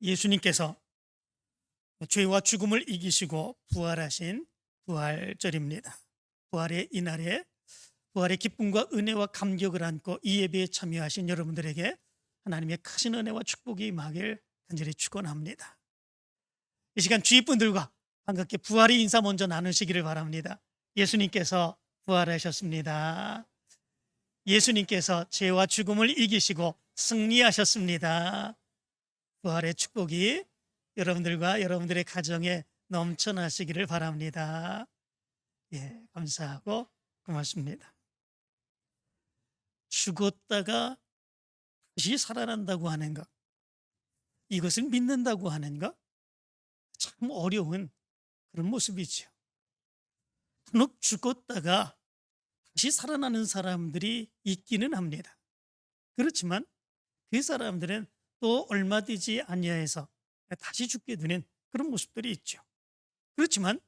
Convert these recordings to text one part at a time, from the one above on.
예수님께서 죄와 죽음을 이기시고 부활하신 부활절입니다. 부활의 이날에 부활의 기쁨과 은혜와 감격을 안고 이 예배에 참여하신 여러분들에게 하나님의 크신 은혜와 축복이 임하길 간절히 축원합니다. 이 시간 주위 분들과 반갑게 부활의 인사 먼저 나누시기를 바랍니다. 예수님께서 부활하셨습니다. 예수님께서 죄와 죽음을 이기시고 승리하셨습니다. 부활의 축복이 여러분들과 여러분들의 가정에 넘쳐나시기를 바랍니다. 감사하고 고맙습니다. 죽었다가 다시 살아난다고 하는 것, 이것을 믿는다고 하는 것, 참 어려운 그런 모습이죠. 간혹 죽었다가 다시 살아나는 사람들이 있기는 합니다. 그렇지만 그 사람들은 또 얼마 되지 아니하여서 다시 죽게 되는 그런 모습들이 있죠. 그렇지만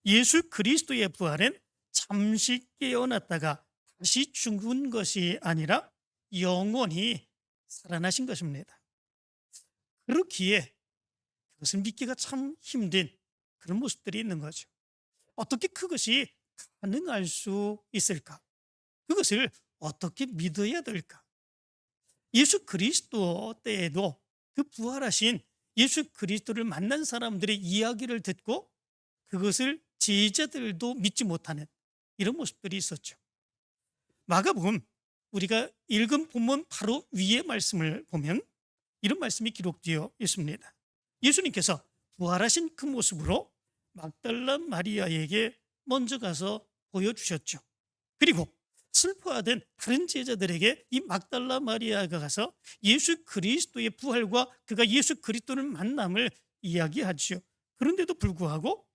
예수 그리스도의 부활은 잠시 깨어났다가 다시 죽은 것이 아니라 영원히 살아나신 것입니다. 그렇기에 그것을 믿기가 참 힘든 그런 모습들이 있는 거죠. 어떻게 그것이 가능할 수 있을까? 그것을 어떻게 믿어야 될까? 예수 그리스도 때에도 그 부활하신 예수 그리스도를 만난 사람들의 이야기를 듣고 그것을 제자들도 믿지 못하는 이런 모습들이 있었죠. 마가복음 우리가 읽은 본문 바로 위의 말씀을 보면 이런 말씀이 기록되어 있습니다. 예수님께서 부활하신 그 모습으로 막달라 마리아에게 먼저 가서 보여주셨죠. 그리고 슬퍼하던 다른 제자들에게 이 막달라 마리아가 가서 예수 그리스도의 부활과 그가 예수 그리스도를 만남을 이야기하죠. 그런데도 불구하고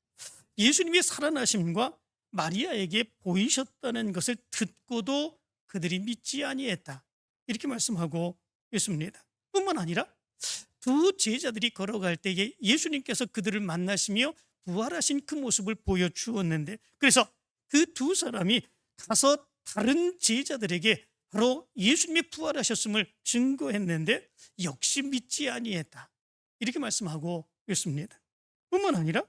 예수님의 살아나심과 마리아에게 보이셨다는 것을 듣고도 그들이 믿지 아니했다, 이렇게 말씀하고 있습니다. 뿐만 아니라 두 제자들이 걸어갈 때에 예수님께서 그들을 만나시며 부활하신 그 모습을 보여주었는데, 그래서 그 두 사람이 가서 다른 제자들에게 바로 예수님이 부활하셨음을 증거했는데 역시 믿지 아니했다, 이렇게 말씀하고 있습니다. 뿐만 아니라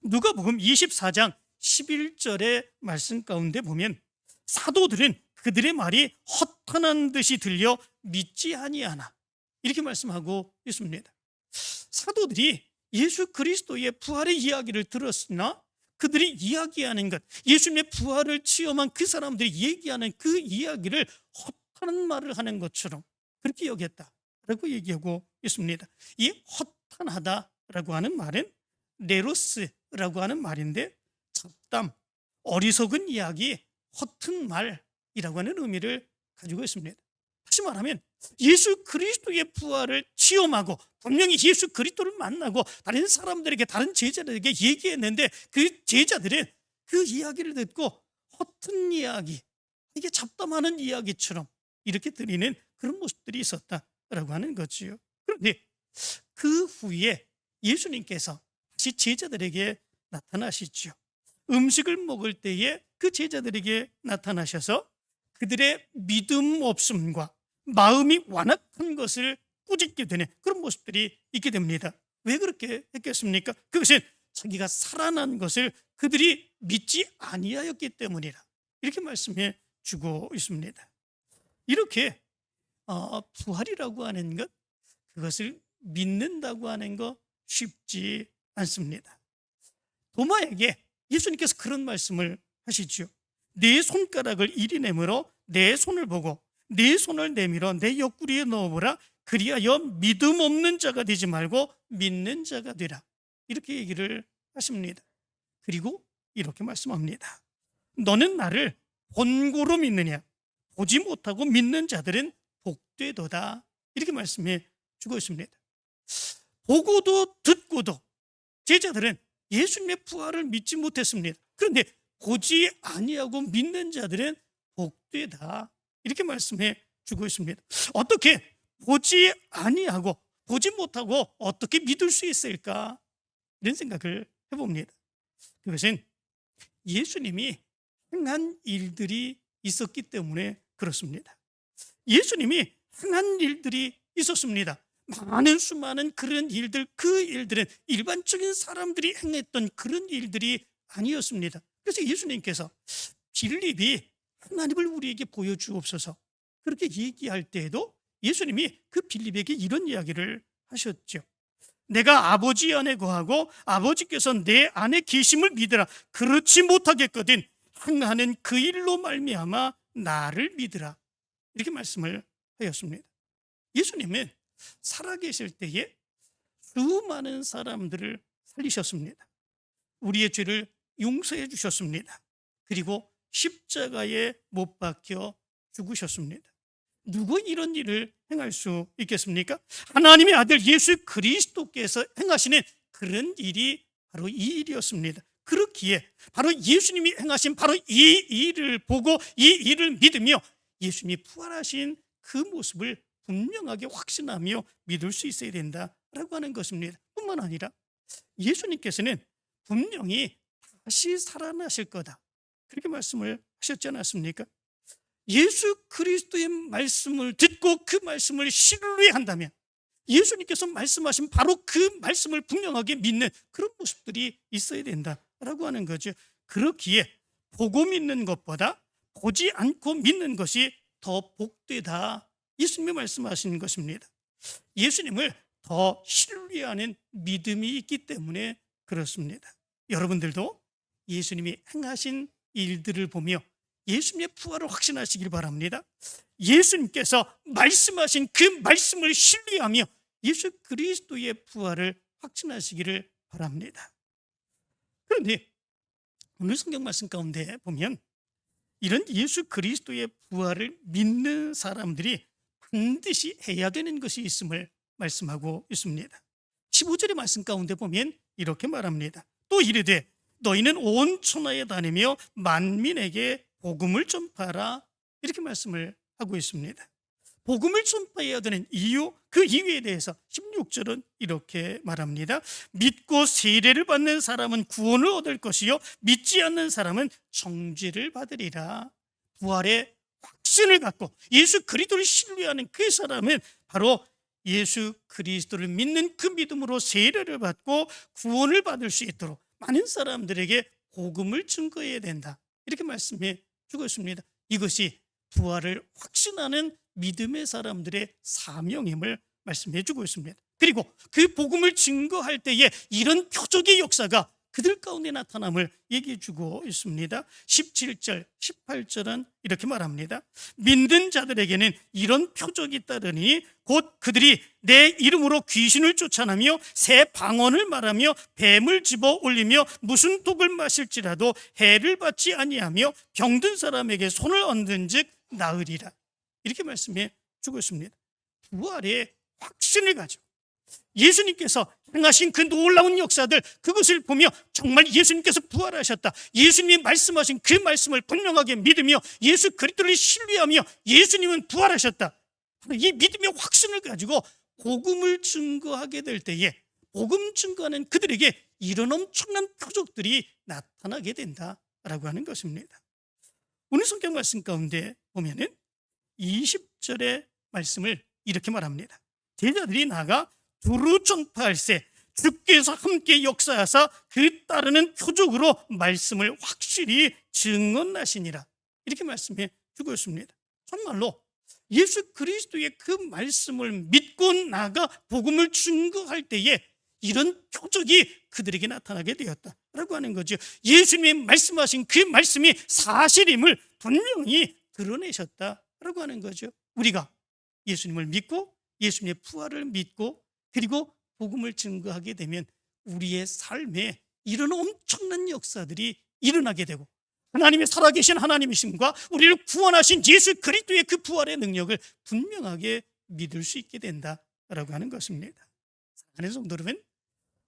누가복음 24장 11절의 말씀 가운데 보면 사도들은 그들의 말이 허탄한 듯이 들려 믿지 아니하나, 이렇게 말씀하고 있습니다. 사도들이 예수 그리스도의 부활의 이야기를 들었으나 그들이 이야기하는 것, 예수님의 부활을 체험한 그 사람들이 얘기하는 그 이야기를 허탄한 말을 하는 것처럼 그렇게 여겼다라고 얘기하고 있습니다. 이 허탄하다라고 하는 말은 네로스라고 하는 말인데 잡담, 어리석은 이야기, 허튼 말이라고 하는 의미를 가지고 있습니다. 다시 말하면 예수 그리스도의 부활을 체험하고 분명히 예수 그리스도를 만나고 다른 사람들에게, 다른 제자들에게 얘기했는데 그 제자들은 그 이야기를 듣고 허튼 이야기, 이게 잡담하는 이야기처럼 이렇게 들리는 그런 모습들이 있었다라고 하는 거지요. 그런데 그 후에 예수님께서 다시 제자들에게 나타나시죠. 음식을 먹을 때에 그 제자들에게 나타나셔서 그들의 믿음 없음과 마음이 완악한 것을 꾸짖게 되는 그런 모습들이 있게 됩니다. 왜 그렇게 했겠습니까? 그것은 자기가 살아난 것을 그들이 믿지 아니하였기 때문이라, 이렇게 말씀해 주고 있습니다. 이렇게 부활이라고 하는 것, 그것을 믿는다고 하는 것 쉽지 않습니다. 도마에게 예수님께서 그런 말씀을 하시죠. 내 손가락을 이리 내밀어 내 손을 보고 내 손을 내밀어 내 옆구리에 넣어보라. 그리하여 믿음 없는 자가 되지 말고 믿는 자가 되라, 이렇게 얘기를 하십니다. 그리고 이렇게 말씀합니다. 너는 나를 본고로 믿느냐? 보지 못하고 믿는 자들은 복되도다, 이렇게 말씀해 주고 있습니다. 보고도 듣고도 제자들은 예수님의 부활을 믿지 못했습니다. 그런데 보지 아니하고 믿는 자들은 복되다, 이렇게 말씀해 주고 있습니다. 어떻게 보지 아니하고 보지 못하고 어떻게 믿을 수 있을까? 이런 생각을 해봅니다. 그것은 예수님이 행한 일들이 있었기 때문에 그렇습니다. 예수님이 행한 일들이 있었습니다. 많은 수많은 그런 일들, 그 일들은 일반적인 사람들이 행했던 그런 일들이 아니었습니다. 그래서 예수님께서 빌립이 하나님을 우리에게 보여주옵소서 그렇게 얘기할 때에도 예수님이 그 빌립에게 이런 이야기를 하셨죠. 내가 아버지 안에 거하고 아버지께서 내 안에 계심을 믿으라. 그렇지 못하겠거든 행하는 그 일로 말미암아 나를 믿으라. 이렇게 말씀을 하였습니다. 예수님은 살아계실 때에 수많은 사람들을 살리셨습니다. 우리의 죄를 용서해 주셨습니다. 그리고 십자가에 못 박혀 죽으셨습니다. 누구 이런 일을 행할 수 있겠습니까? 하나님의 아들 예수 그리스도께서 행하시는 그런 일이 바로 이 일이었습니다. 그렇기에 바로 예수님이 행하신 바로 이 일을 보고 이 일을 믿으며 예수님이 부활하신 그 모습을 분명하게 확신하며 믿을 수 있어야 된다라고 하는 것입니다. 뿐만 아니라 예수님께서는 분명히 다시 살아나실 거다 그렇게 말씀을 하셨지 않았습니까? 예수 그리스도의 말씀을 듣고 그 말씀을 신뢰한다면 예수님께서 말씀하신 바로 그 말씀을 분명하게 믿는 그런 모습들이 있어야 된다라고 하는 거죠. 그렇기에 보고 믿는 것보다 보지 않고 믿는 것이 더 복되다 예수님이 말씀하시는 것입니다. 예수님을 더 신뢰하는 믿음이 있기 때문에 그렇습니다. 여러분들도 예수님이 행하신 일들을 보며 예수님의 부활을 확신하시길 바랍니다. 예수님께서 말씀하신 그 말씀을 신뢰하며 예수 그리스도의 부활을 확신하시기를 바랍니다. 그런데 오늘 성경 말씀 가운데 보면 이런 예수 그리스도의 부활을 믿는 사람들이 반드시 해야 되는 것이 있음을 말씀하고 있습니다. 15절의 말씀 가운데 보면 이렇게 말합니다. 또 이르되 너희는 온 천하에 다니며 만민에게 복음을 전파하라 이렇게 말씀을 하고 있습니다. 복음을 전파해야 되는 이유, 그 이유에 대해서 16절은 이렇게 말합니다. 믿고 세례를 받는 사람은 구원을 얻을 것이요 믿지 않는 사람은 정죄를 받으리라. 부활의 확신을 갖고 예수 그리스도를 신뢰하는 그 사람은 바로 예수 그리스도를 믿는 그 믿음으로 세례를 받고 구원을 받을 수 있도록 많은 사람들에게 복음을 증거해야 된다 이렇게 말씀해 주고 있습니다. 이것이 부활을 확신하는 믿음의 사람들의 사명임을 말씀해 주고 있습니다. 그리고 그 복음을 증거할 때에 이런 표적의 역사가 그들 가운데 나타남을 얘기해 주고 있습니다. 17절, 18절은 이렇게 말합니다. 믿는 자들에게는 이런 표적이 따르니 곧 그들이 내 이름으로 귀신을 쫓아내며 새 방언을 말하며 뱀을 집어 올리며 무슨 독을 마실지라도 해를 받지 아니하며 병든 사람에게 손을 얹은 즉 나으리라. 이렇게 말씀해 주고 있습니다. 부활의 확신을 가지고 예수님께서 행하신 그 놀라운 역사들 그것을 보며 정말 예수님께서 부활하셨다 예수님이 말씀하신 그 말씀을 분명하게 믿으며 예수 그리스도를 신뢰하며 예수님은 부활하셨다 이 믿음의 확신을 가지고 복음을 증거하게 될 때에 복음 증거하는 그들에게 이런 엄청난 표적들이 나타나게 된다라고 하는 것입니다. 오늘 성경 말씀 가운데 보면은 20절의 말씀을 이렇게 말합니다. 제자들이 나가 두루 전파할세 주께서 함께 역사하사 그 따르는 표적으로 말씀을 확실히 증언하시니라 이렇게 말씀해 주고 있습니다. 정말로 예수 그리스도의 그 말씀을 믿고 나가 복음을 증거할 때에 이런 표적이 그들에게 나타나게 되었다라고 하는 거죠. 예수님이 말씀하신 그 말씀이 사실임을 분명히 드러내셨다라고 하는 거죠. 우리가 예수님을 믿고 예수님의 부활을 믿고 그리고 복음을 증거하게 되면 우리의 삶에 이런 엄청난 역사들이 일어나게 되고 하나님의 살아계신 하나님이심과 우리를 구원하신 예수 그리스도의 그 부활의 능력을 분명하게 믿을 수 있게 된다라고 하는 것입니다. 사랑하는 성도 여러분,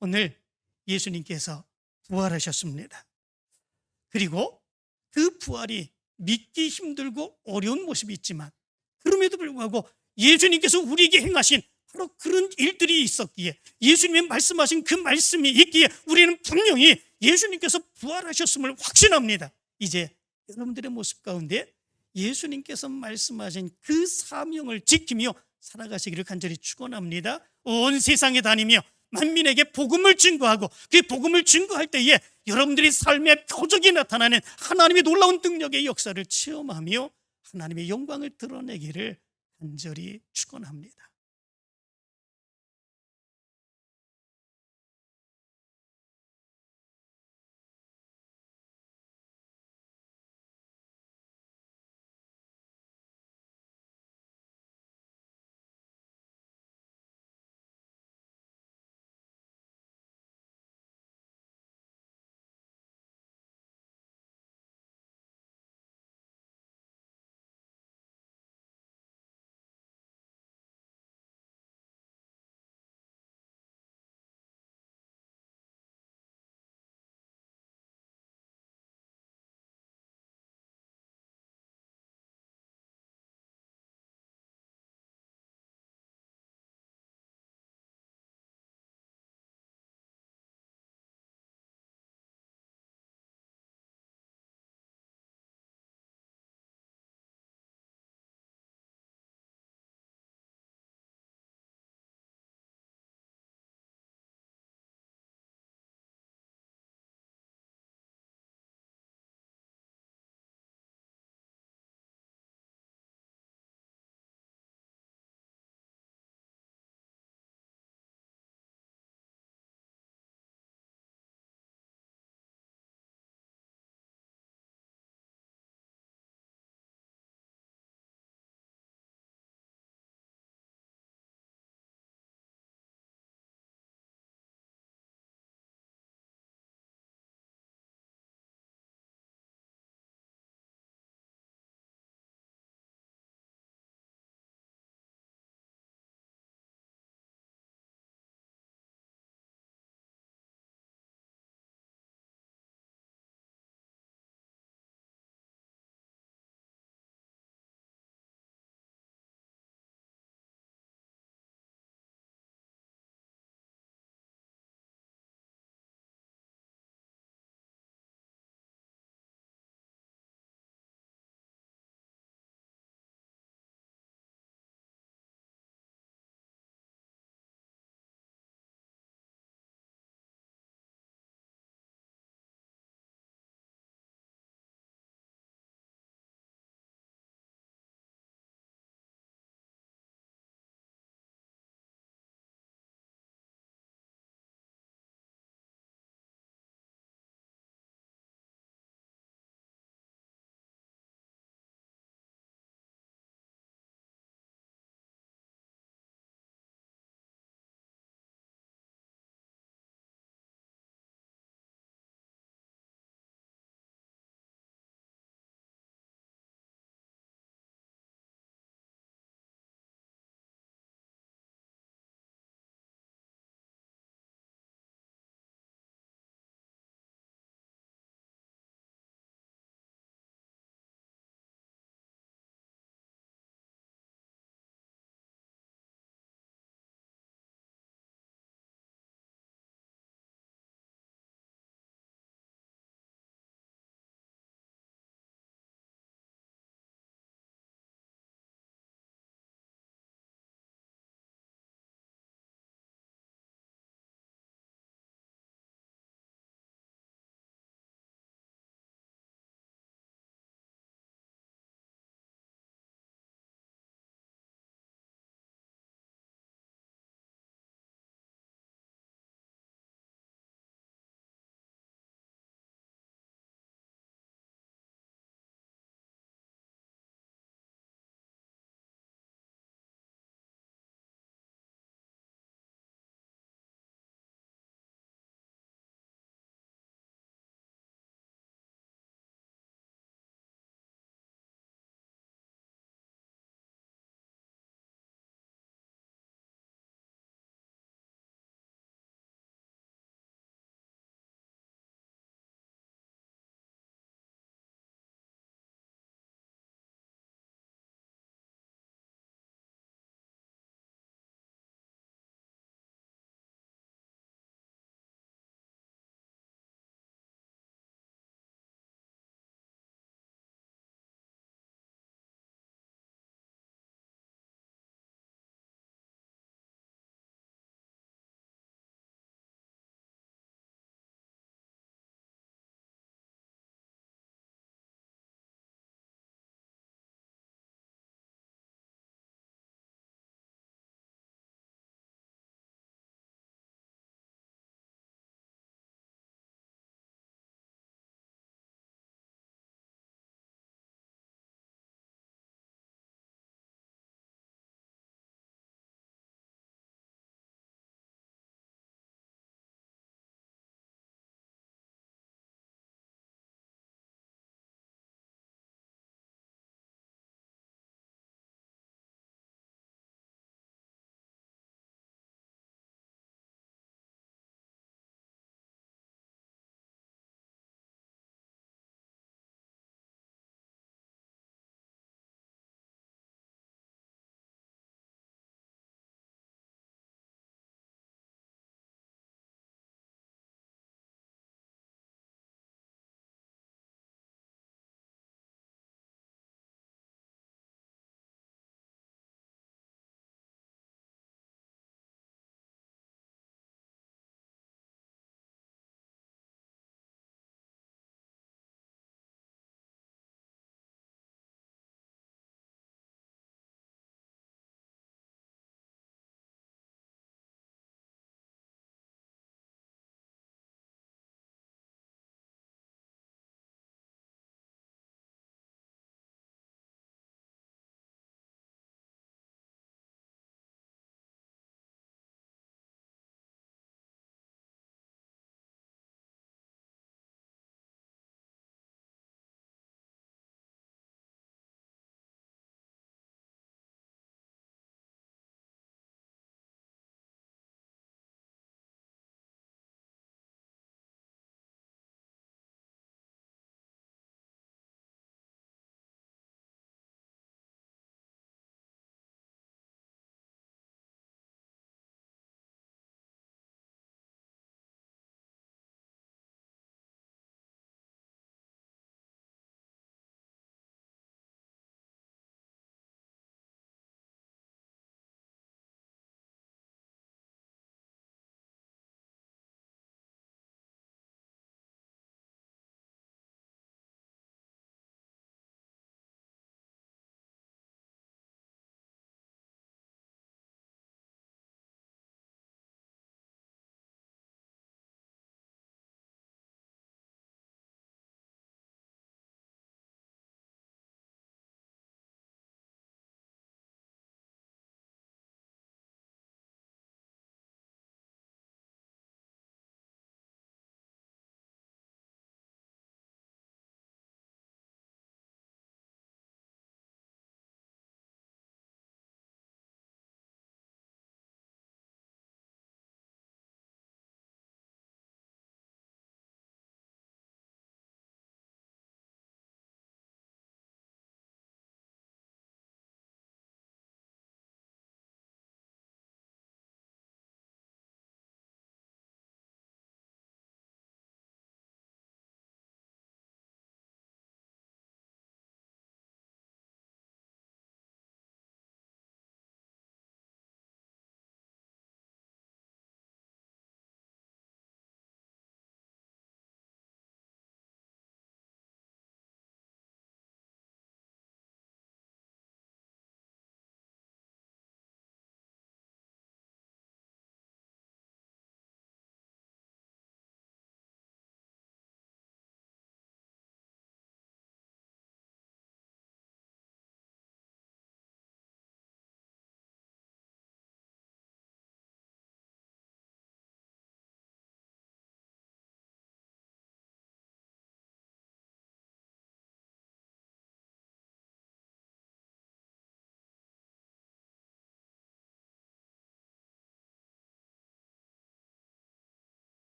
오늘 예수님께서 부활하셨습니다. 그리고 그 부활이 믿기 힘들고 어려운 모습이 있지만 그럼에도 불구하고 예수님께서 우리에게 행하신 바로 그런 일들이 있었기에 예수님이 말씀하신 그 말씀이 있기에 우리는 분명히 예수님께서 부활하셨음을 확신합니다. 이제 여러분들의 모습 가운데 예수님께서 말씀하신 그 사명을 지키며 살아가시기를 간절히 축원합니다. 온 세상에 다니며 만민에게 복음을 증거하고 그 복음을 증거할 때에 여러분들이 삶의 표적이 나타나는 하나님의 놀라운 능력의 역사를 체험하며 하나님의 영광을 드러내기를 간절히 축원합니다.